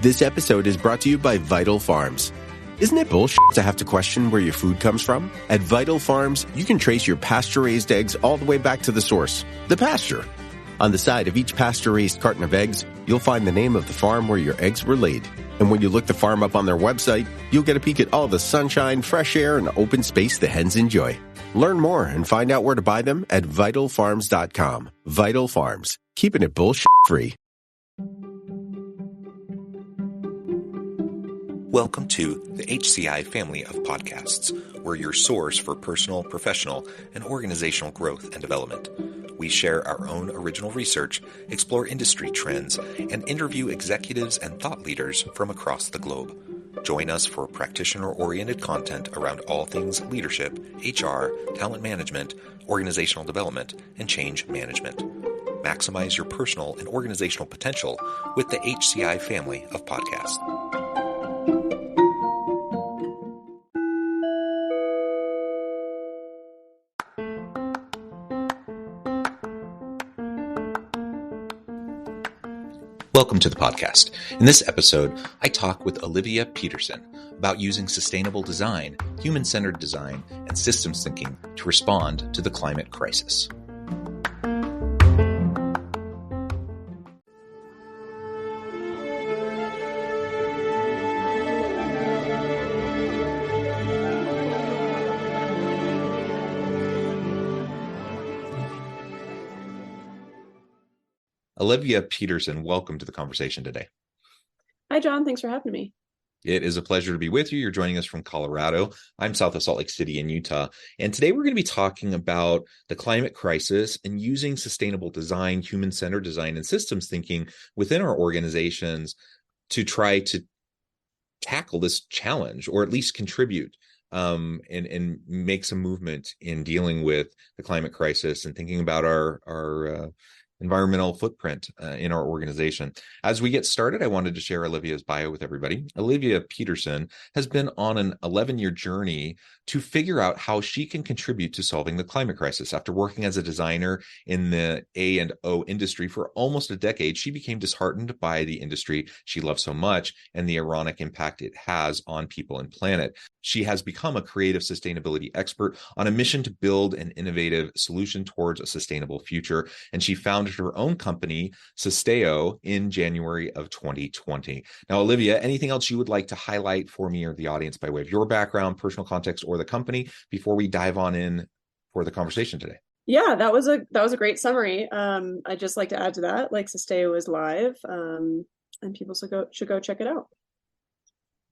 This episode is brought to you by Vital Farms. Isn't it bullshit to have to question where your food comes from? At Vital Farms, you can trace your pasture-raised eggs all the way back to the source, the pasture. On the side of each pasture-raised carton of eggs, you'll find the name of the farm where your eggs were laid. And when you look the farm up on their website, you'll get a peek at all the sunshine, fresh air, and open space the hens enjoy. Learn more and find out where to buy them at vitalfarms.com. Vital Farms, keeping it bullshit-free. Welcome to the HCI family of podcasts. We're your source for personal, professional, and organizational growth and development. We share our own original research, explore industry trends, and interview executives and thought leaders from across the globe. Join us for practitioner-oriented content around all things leadership, HR, talent management, organizational development, and change management. Maximize your personal and organizational potential with the HCI family of podcasts. Welcome to the podcast. In this episode, I talk with Olivia Pedersen about using sustainable design, human-centered design, and systems thinking to respond to the climate crisis. Olivia Pedersen, welcome to the conversation today. Hi, John. Thanks for having me. It is a pleasure to be with you. You're joining us from Colorado. I'm south of Salt Lake City in Utah. And today we're going to be talking about the climate crisis and using sustainable design, human-centered design, and systems thinking within our organizations to try to tackle this challenge, or at least contribute and make some movement in dealing with the climate crisis and thinking about our environmental footprint in our organization. As we get started, I wanted to share Olivia's bio with everybody. Olivia Pedersen has been on an 11-year journey to figure out how she can contribute to solving the climate crisis. After working as a designer in the A&O industry for almost a decade, she became disheartened by the industry she loves so much and the ironic impact it has on people and planet. She has become a creative sustainability expert on a mission to build an innovative solution towards a sustainable future, and she founded her own company, Susteo, in January of 2020. Now, Olivia, anything else you would like to highlight for me or the audience by way of your background, personal context, or the company before we dive on in for the conversation today? Yeah, that was a great summary. I'd just like to add to that, like Susteo is live, and people should go check it out.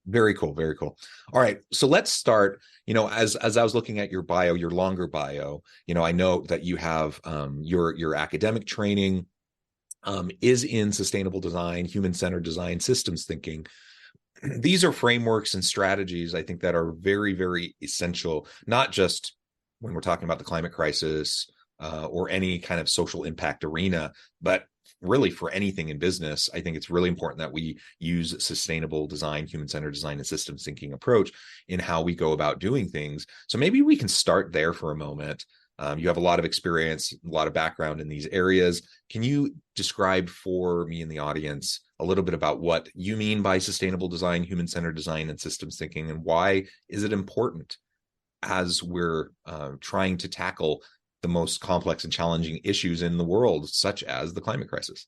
Very cool. Very cool. All right. So let's start, as I was looking at your bio, your longer bio, I know that you have your academic training is in sustainable design, human-centered design, systems thinking. These are frameworks and strategies, I think, that are very, very essential, not just when we're talking about the climate crisis or any kind of social impact arena, but really for anything in business. I think it's really important that we use sustainable design, human-centered design, and systems thinking approach in how we go about doing things. So maybe we can start there for a moment. You have a lot of experience, a lot of background in these areas. Can you describe for me and the audience a little bit about what you mean by sustainable design, human-centered design, and systems thinking, and why is it important as we're trying to tackle the most complex and challenging issues in the world, such as the climate crisis?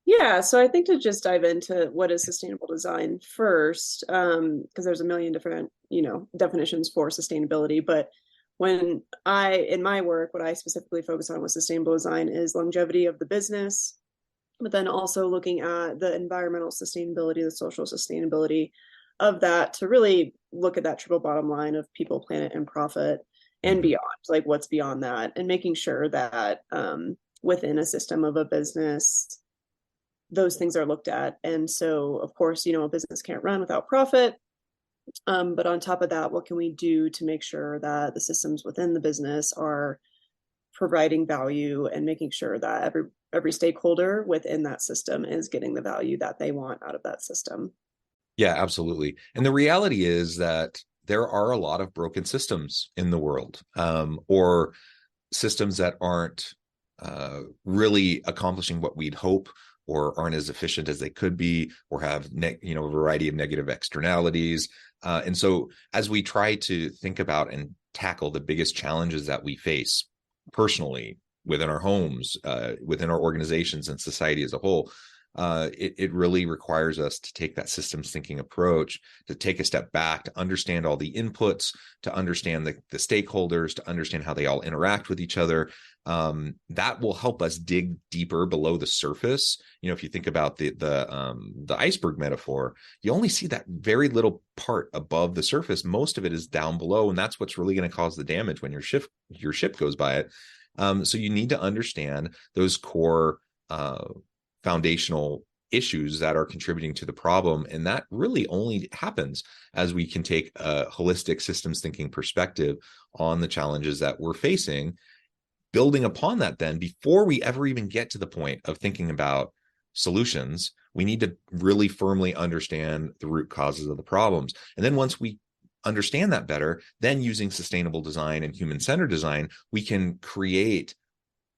Yeah, so I think to just dive into what is sustainable design first, because there's a million different, definitions for sustainability. But in my work, what I specifically focus on with sustainable design is longevity of the business, but then also looking at the environmental sustainability, the social sustainability of that, to really look at that triple bottom line of people, planet, and profit, and beyond, like what's beyond that, and making sure that within a system of a business, those things are looked at. And so, of course, a business can't run without profit. But on top of that, what can we do to make sure that the systems within the business are providing value and making sure that every stakeholder within that system is getting the value that they want out of that system? Yeah, absolutely. And the reality is that there are a lot of broken systems in the world, or systems that aren't really accomplishing what we'd hope or aren't as efficient as they could be, or have a variety of negative externalities. And so as we try to think about and tackle the biggest challenges that we face personally within our homes, within our organizations and society as a whole, it really requires us to take that systems thinking approach, to take a step back, to understand all the inputs, to understand the stakeholders, to understand how they all interact with each other. That will help us dig deeper below the surface. If you think about the iceberg metaphor, you only see that very little part above the surface. Most of it is down below, and that's what's really going to cause the damage when your ship goes by it. So you need to understand those core foundational issues that are contributing to the problem. And that really only happens as we can take a holistic systems thinking perspective on the challenges that we're facing. Building upon that, then, before we ever even get to the point of thinking about solutions, we need to really firmly understand the root causes of the problems. And then once we understand that better, then using sustainable design and human-centered design, we can create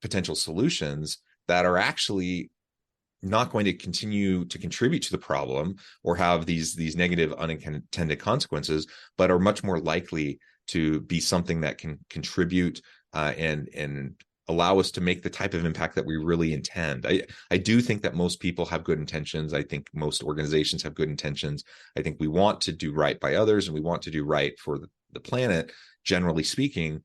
potential solutions that are actually not going to continue to contribute to the problem or have these negative unintended consequences, but are much more likely to be something that can contribute and allow us to make the type of impact that we really intend. I do think that most people have good intentions. I think most organizations have good intentions. I think we want to do right by others, and we want to do right for the planet, generally speaking,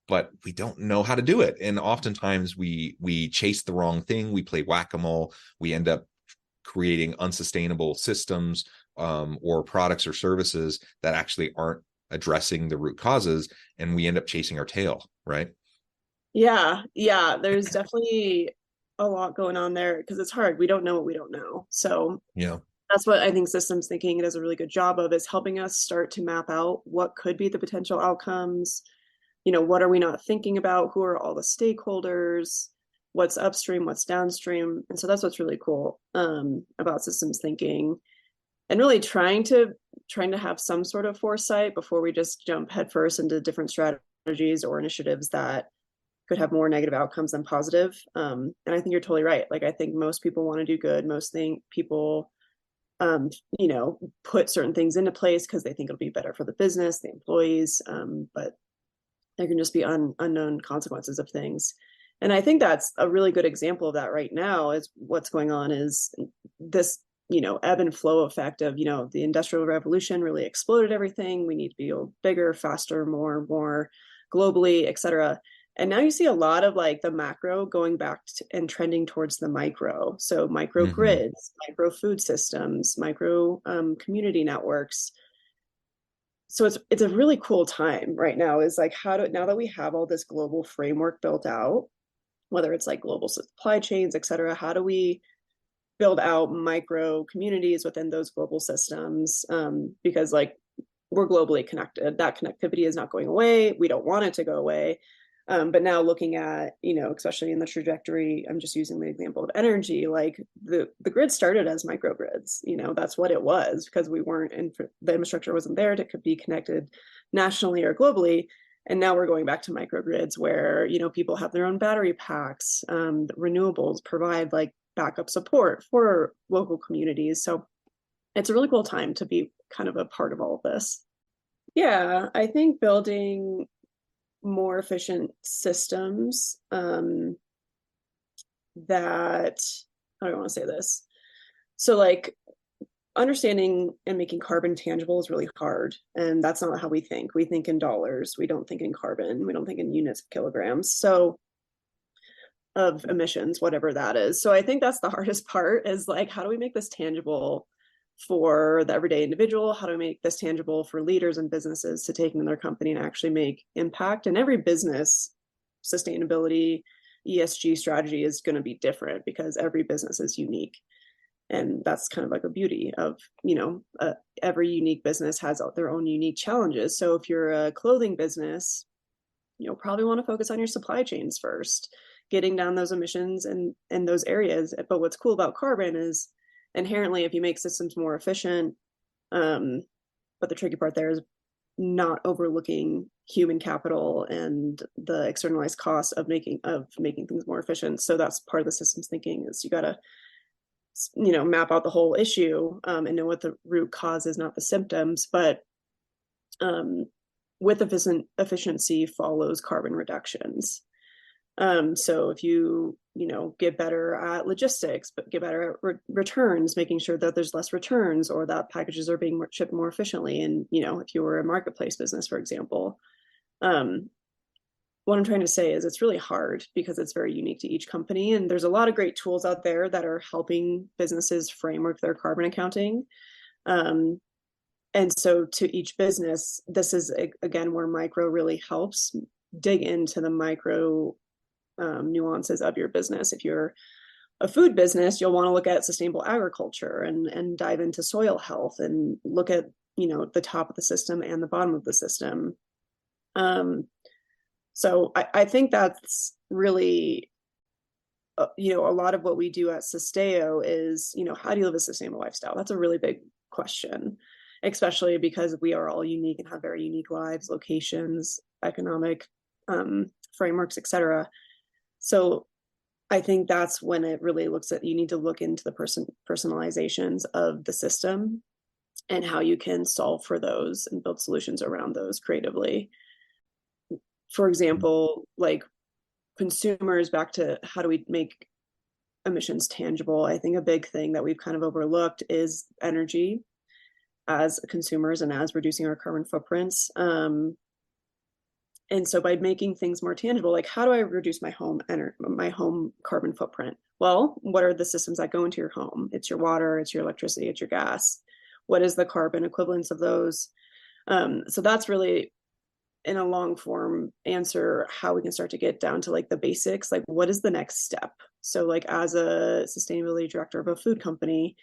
but we don't know how to do it. And oftentimes we chase the wrong thing. We play whack-a-mole. We end up creating unsustainable systems or products or services that actually aren't addressing the root causes, and we end up chasing our tail, right? Yeah, there's definitely a lot going on there because it's hard. We don't know what we don't know. So Yeah. that's what I think systems thinking does a really good job of, is helping us start to map out what could be the potential outcomes. What are we not thinking about? Who are all the stakeholders? What's upstream? What's downstream? And so that's what's really cool about systems thinking, and really trying to have some sort of foresight before we just jump headfirst into different strategies or initiatives that could have more negative outcomes than positive. And I think you're totally right. Like, I think most people want to do good. People, put certain things into place because they think it'll be better for the business, the employees. But there can just be unknown consequences of things. And I think that's a really good example of that right now. Is what's going on is this, ebb and flow effect of, the Industrial Revolution really exploded everything. We need to be bigger, faster, more globally, et cetera. And now you see a lot of like the macro going back and trending towards the micro. So micro grids, micro food systems, micro community networks. So it's a really cool time right now, is like, now that we have all this global framework built out, whether it's like global supply chains, et cetera, how do we build out micro communities within those global systems? Because like, we're globally connected. That connectivity is not going away. We don't want it to go away. But now looking at, especially in the trajectory, I'm just using the example of energy, like the grid started as microgrids, that's what it was, because the infrastructure wasn't there to be connected nationally or globally. And now we're going back to microgrids where, people have their own battery packs, renewables provide like backup support for local communities. So it's a really cool time to be kind of a part of all of this. Yeah, I think building more efficient systems that, how do I want to say this? So like, understanding and making carbon tangible is really hard. And that's not how we think. We think in dollars. We don't think in carbon. We don't think in units of kilograms. So of emissions, whatever that is. So I think that's the hardest part, is like, how do we make this tangible for the everyday individual? How do we make this tangible for leaders and businesses to take in their company and actually make impact? And every business sustainability, ESG strategy is going to be different because every business is unique. And that's kind of like a beauty of, every unique business has their own unique challenges. So if you're a clothing business, you'll probably want to focus on your supply chains first, getting down those emissions and those areas. But what's cool about carbon is inherently, if you make systems more efficient, but the tricky part there is not overlooking human capital and the externalized costs of making things more efficient. So that's part of the systems thinking, is you got to map out the whole issue, and know what the root cause is, not the symptoms. But with efficiency follows carbon reductions. So if you get better at logistics, but get better at returns, making sure that there's less returns or that packages are being shipped more efficiently. And, if you were a marketplace business, for example, what I'm trying to say is it's really hard because it's very unique to each company. And there's a lot of great tools out there that are helping businesses framework their carbon accounting. And so to each business, this is, again, where micro really helps dig into the micro nuances of your business. If you're a food business, you'll want to look at sustainable agriculture and dive into soil health and look at, the top of the system and the bottom of the system. So I think that's really, a lot of what we do at Susteo is, how do you live a sustainable lifestyle? That's a really big question, especially because we are all unique and have very unique lives, locations, economic frameworks, etc. So I think that's when it really looks at, you need to look into the personalizations of the system and how you can solve for those and build solutions around those creatively. For example, like consumers, back to how do we make emissions tangible? I think a big thing that we've kind of overlooked is energy as consumers and as reducing our carbon footprints. And so by making things more tangible, like how do I reduce my home carbon footprint? Well, what are the systems that go into your home? It's your water, it's your electricity, it's your gas. What is the carbon equivalence of those? So that's really, in a long form answer, how we can start to get down to like the basics, like what is the next step? So like as a sustainability director of a food company,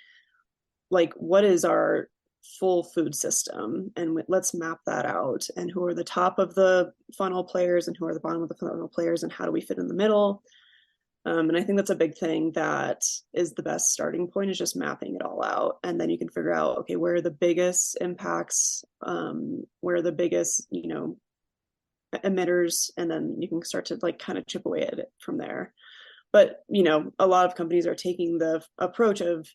like what is our full food system, and let's map that out, and who are the top of the funnel players and who are the bottom of the funnel players, and how do we fit in the middle? And I think that's a big thing that is the best starting point, is just mapping it all out. And then you can figure out, okay, where are the biggest impacts, where are the biggest, emitters, and then you can start to like kind of chip away at it from there. But, a lot of companies are taking the approach of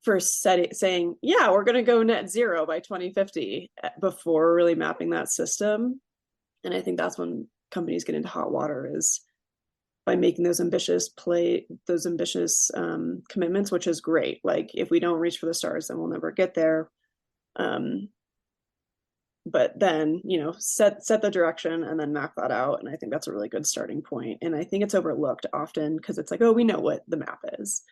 first saying, yeah, we're going to go net zero by 2050 before really mapping that system. And I think that's when companies get into hot water, is by making those ambitious commitments, which is great. Like if we don't reach for the stars, then we'll never get there. But then, set the direction and then map that out. And I think that's a really good starting point. And I think it's overlooked often because it's like, oh, we know what the map is.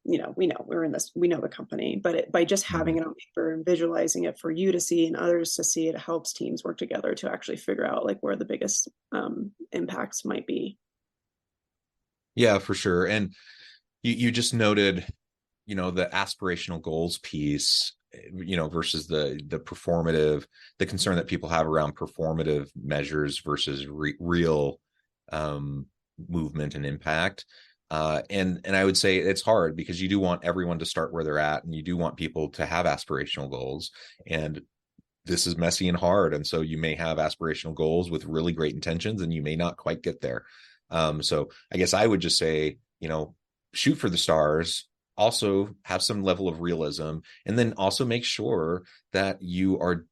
We know we're in this, we know the company, but by just having it on paper and visualizing it for you to see and others to see, it helps teams work together to actually figure out like where the biggest impacts might be. Yeah, for sure. And you just noted, the aspirational goals piece, versus the performative, the concern that people have around performative measures versus real movement and impact. And I would say it's hard because you do want everyone to start where they're at, and you do want people to have aspirational goals. And this is messy and hard. And so you may have aspirational goals with really great intentions, and you may not quite get there. So I guess I would just say, shoot for the stars, also have some level of realism, and then also make sure that you are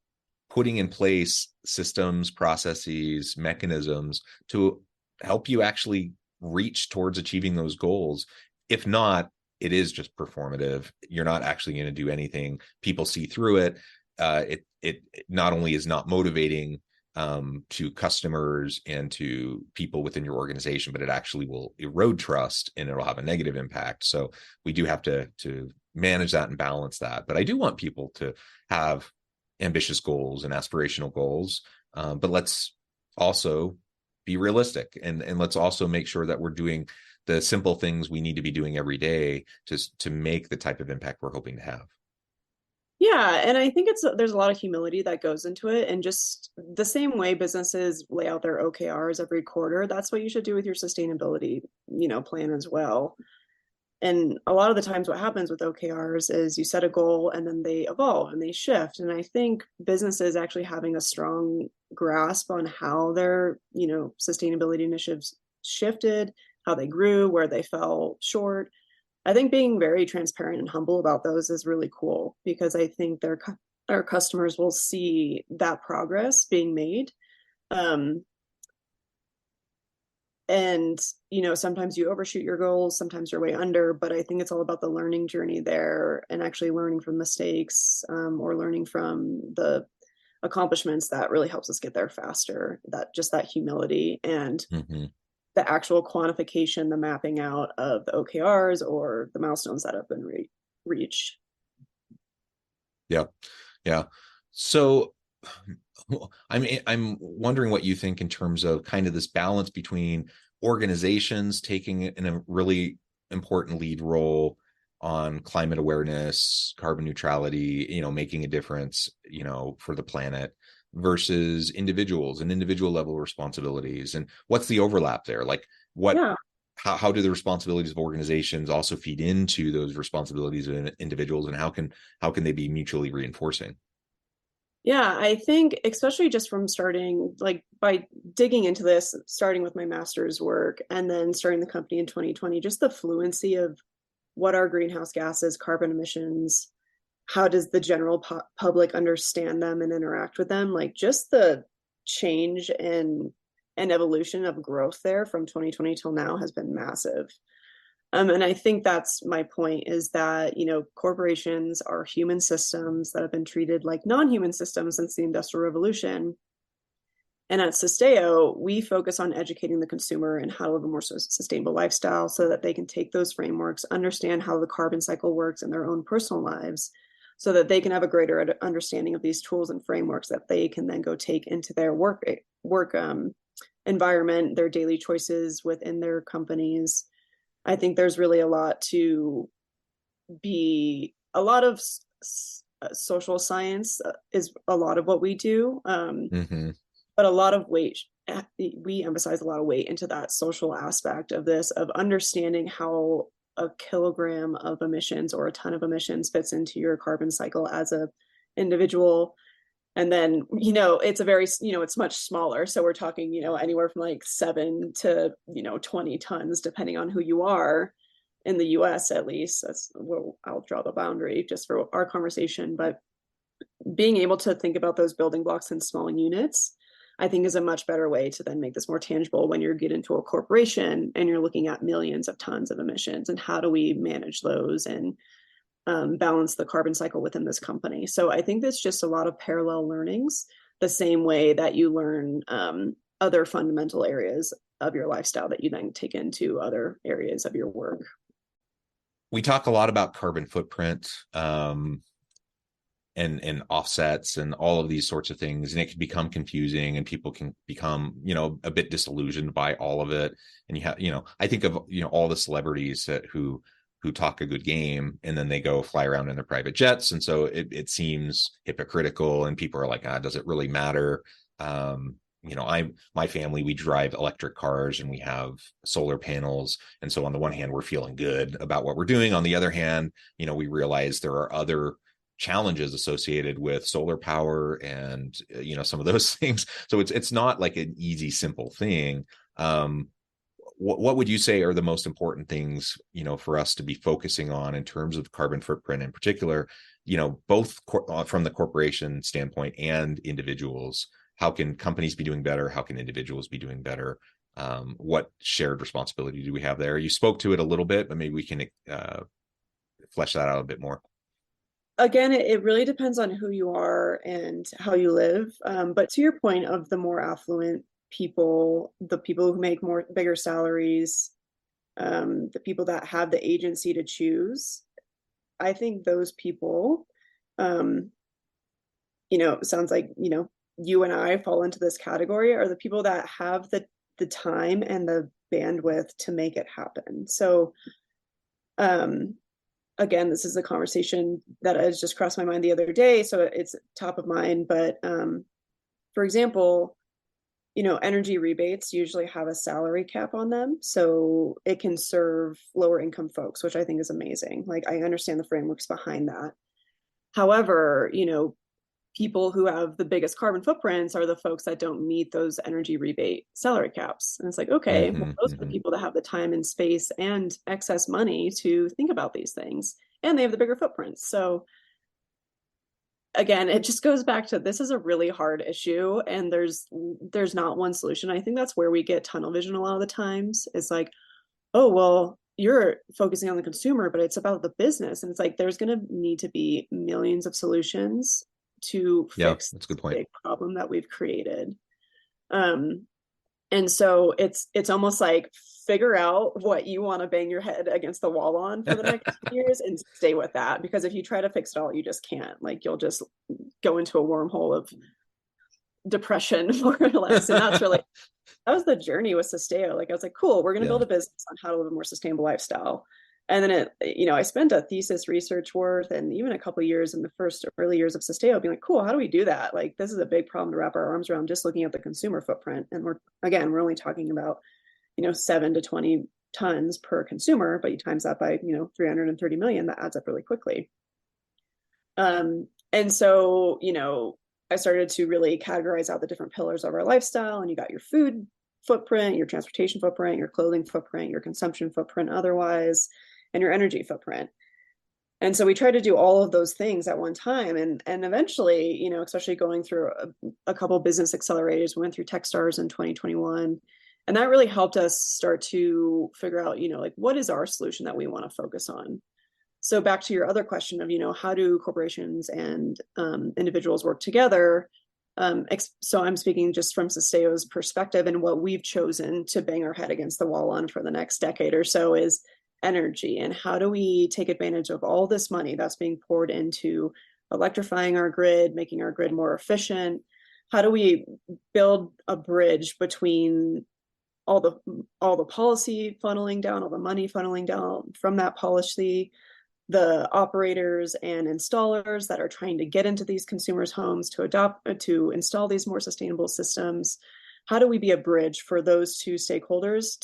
putting in place systems, processes, mechanisms to help you actually reach towards achieving those goals. If not, it is just performative. You're not actually going to do anything. People see through it. It not only is not motivating to customers and to people within your organization, but it actually will erode trust and it'll have a negative impact. So we do have to manage that and balance that. But I do want people to have ambitious goals and aspirational goals, but let's also be realistic, and let's also make sure that we're doing the simple things we need to be doing every day to make the type of impact we're hoping to have. Yeah, and I think there's a lot of humility that goes into it, and just the same way businesses lay out their OKRs every quarter, that's what you should do with your sustainability, plan as well. And a lot of the times what happens with OKRs is you set a goal and then they evolve and they shift. And I think businesses actually having a strong grasp on how their, sustainability initiatives shifted, how they grew, where they fell short, I think being very transparent and humble about those is really cool, because I think our customers will see that progress being made. Um, and sometimes you overshoot your goals, sometimes you're way under, but I think it's all about the learning journey there, and actually learning from mistakes, or learning from the accomplishments that really helps us get there faster. That humility and the actual quantification, the mapping out of the OKRs or the milestones that have been reached. Yeah. Yeah. So I'm wondering what you think in terms of kind of this balance between organizations taking a really important lead role on climate awareness, carbon neutrality, making a difference, for the planet, versus individuals and individual level responsibilities. And what's the overlap there? Like how do the responsibilities of organizations also feed into those responsibilities of individuals, and how can they be mutually reinforcing? Yeah, I think especially just from starting, like by digging into this, starting with my master's work and then starting the company in 2020, just the fluency of what are greenhouse gases, carbon emissions, how does the general public understand them and interact with them? Like just the change and evolution of growth there from 2020 till now has been massive. And I think that's my point, is that, corporations are human systems that have been treated like non-human systems since the Industrial Revolution. And at Sisteo, we focus on educating the consumer and how to live a more sustainable lifestyle so that they can take those frameworks, understand how the carbon cycle works in their own personal lives, so that they can have a greater understanding of these tools and frameworks that they can then go take into their work environment, their daily choices within their companies. I think there's really a lot of social science is a lot of what we do. But a lot of weight, we emphasize a lot of weight into that social aspect of this, of understanding how a kilogram of emissions or a ton of emissions fits into your carbon cycle as a individual. And then, it's much smaller. So we're talking, anywhere from like 7 to, 20 tons, depending on who you are in the US, at least. That's where I'll draw the boundary just for our conversation. But being able to think about those building blocks in small units, I think, is a much better way to then make this more tangible when you get into a corporation and you're looking at millions of tons of emissions, and how do we manage those and balance the carbon cycle within this company. So I think there's just a lot of parallel learnings, the same way that you learn other fundamental areas of your lifestyle that you then take into other areas of your work. We talk a lot about carbon footprint, and offsets and all of these sorts of things, and it can become confusing, and people can become a bit disillusioned by all of it. And I think of all the celebrities who talk a good game, and then they go fly around in their private jets, and so it seems hypocritical, and people are like, does it really matter? My family, we drive electric cars and we have solar panels, and so on the one hand we're feeling good about what we're doing, on the other hand we realize there are other challenges associated with solar power and some of those things. So it's not like an easy, simple thing. What would you say are the most important things for us to be focusing on in terms of carbon footprint in particular, both from the corporation standpoint and individuals? How can companies be doing better? How can individuals be doing better? What shared responsibility do we have there? You spoke to it a little bit, but maybe we can flesh that out a bit more. Again, it really depends on who you are and how you live. But to your point of the more affluent people, the people who make bigger salaries, the people that have the agency to choose, I think those people, sounds like, you and I fall into this category, are the people that have the time and the bandwidth to make it happen. So, again, this is a conversation that has just crossed my mind the other day, so it's top of mind. But for example, energy rebates usually have a salary cap on them, so it can serve lower income folks, which I think is amazing. Like, I understand the frameworks behind that. However, people who have the biggest carbon footprints are the folks that don't meet those energy rebate salary caps. And it's like, okay, well, those are the people that have the time and space and excess money to think about these things, and they have the bigger footprints. So again, it just goes back to, this is a really hard issue, and there's not one solution. I think that's where we get tunnel vision a lot of the times. It's like, oh, well, you're focusing on the consumer, but it's about the business. And it's like, there's going to need to be millions of solutions to fix that's a good point. the big problem that we've created. And so it's almost like, figure out what you want to bang your head against the wall on for the next years and stay with that. Because if you try to fix it all, you just can't. Like, you'll just go into a wormhole of depression, more or less. And that's really, that was the journey with Susteo. Like, I was like, cool, we're going to build a business on how to live a more sustainable lifestyle. And then I spent a thesis research worth and even a couple of years in the first early years of Susteo being like, cool, how do we do that? Like, this is a big problem to wrap our arms around, just looking at the consumer footprint. And we're only talking about, 7 to 20 tons per consumer, but you times that by, 330 million, that adds up really quickly. And so, I started to really categorize out the different pillars of our lifestyle, and you got your food footprint, your transportation footprint, your clothing footprint, your consumption footprint otherwise, and your energy footprint. And so we tried to do all of those things at one time. And eventually, especially going through a couple business accelerators, we went through Techstars in 2021. And that really helped us start to figure out, like, what is our solution that we want to focus on? So back to your other question of, how do corporations and individuals work together? So I'm speaking just from Susteo's perspective, and what we've chosen to bang our head against the wall on for the next decade or so is energy. And how do we take advantage of all this money that's being poured into electrifying our grid, making our grid more efficient? How do we build a bridge between all the policy funneling down, all the money funneling down from that policy, the operators and installers that are trying to get into these consumers' homes to install these more sustainable systems? How do we be a bridge for those two stakeholders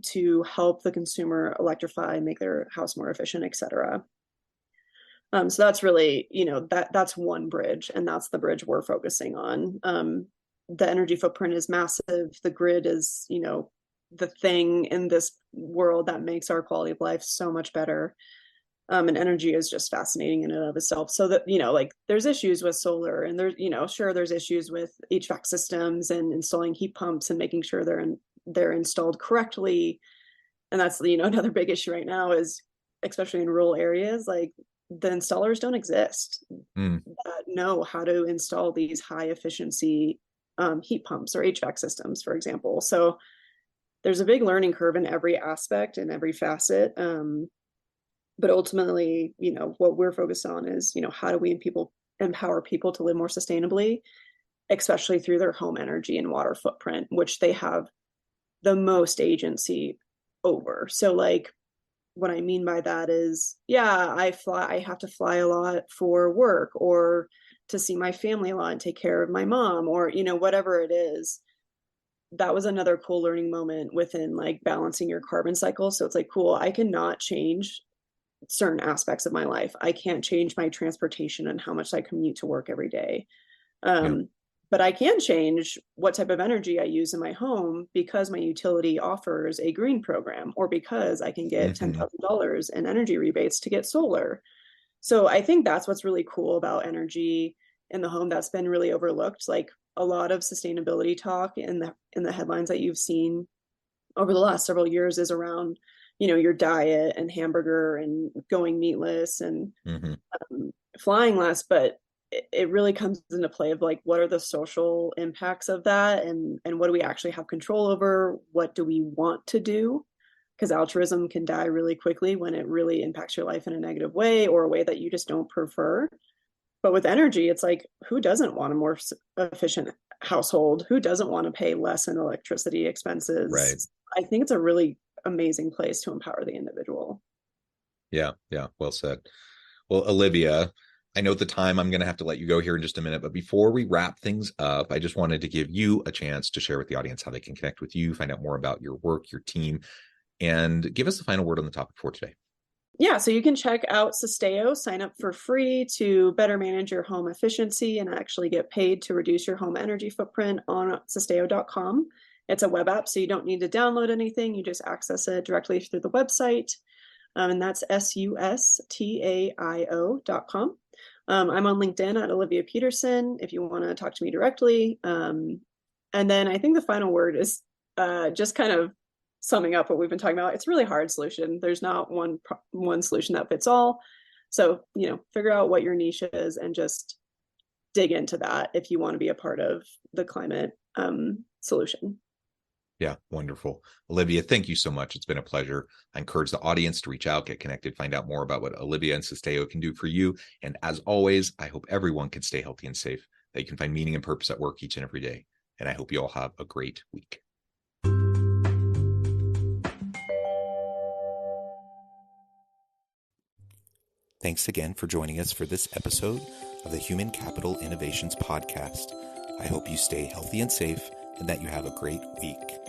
to help the consumer electrify, make their house more efficient, et cetera? So that's really, that's one bridge, and that's the bridge we're focusing on. The energy footprint is massive. The grid is, the thing in this world that makes our quality of life so much better. And energy is just fascinating in and of itself. So that, there's issues with solar, and there's, sure, there's issues with HVAC systems and installing heat pumps and making sure they're installed correctly. And that's, another big issue right now is, especially in rural areas, like, the installers don't exist that know how to install these high efficiency heat pumps or HVAC systems, for example. So there's a big learning curve in every aspect and every facet. But ultimately, what we're focused on is, how do we empower people to live more sustainably, especially through their home energy and water footprint, which they have the most agency over. So, like, what I mean by that is, I have to fly a lot for work or to see my family a lot and take care of my mom, or, whatever it is. That was another cool learning moment within, like, balancing your carbon cycle. So it's like, cool, I cannot change certain aspects of my life. I can't change my transportation and how much I commute to work every day. But I can change what type of energy I use in my home because my utility offers a green program, or because I can get $10,000 in energy rebates to get solar. So I think that's what's really cool about energy in the home that's been really overlooked. Like, a lot of sustainability talk in the headlines that you've seen over the last several years is around, your diet and hamburger and going meatless and flying less. But it really comes into play of, like, what are the social impacts of that, and what do we actually have control over? What do we want to do? Because altruism can die really quickly when it really impacts your life in a negative way, or a way that you just don't prefer. But with energy, it's like, who doesn't want a more efficient household? Who doesn't want to pay less in electricity expenses? Right. I think it's a really amazing place to empower the individual. Yeah. Well said. Well, Olivia, I know at the time I'm going to have to let you go here in just a minute, but before we wrap things up, I just wanted to give you a chance to share with the audience how they can connect with you, find out more about your work, your team, and give us the final word on the topic for today. Yeah, so you can check out Sisteo, sign up for free to better manage your home efficiency and actually get paid to reduce your home energy footprint on Sisteo.com. It's a web app, so you don't need to download anything. You just access it directly through the website. And that's sustaio.com. I'm on LinkedIn at Olivia Pedersen if you want to talk to me directly. And then I think the final word is just kind of summing up what we've been talking about. It's a really hard solution. There's not one solution that fits all. So, figure out what your niche is and just dig into that if you want to be a part of the climate solution. Yeah, wonderful. Olivia, thank you so much. It's been a pleasure. I encourage the audience to reach out, get connected, find out more about what Olivia and Sisteo can do for you. And as always, I hope everyone can stay healthy and safe, that you can find meaning and purpose at work each and every day. And I hope you all have a great week. Thanks again for joining us for this episode of the Human Capital Innovations Podcast. I hope you stay healthy and safe and that you have a great week.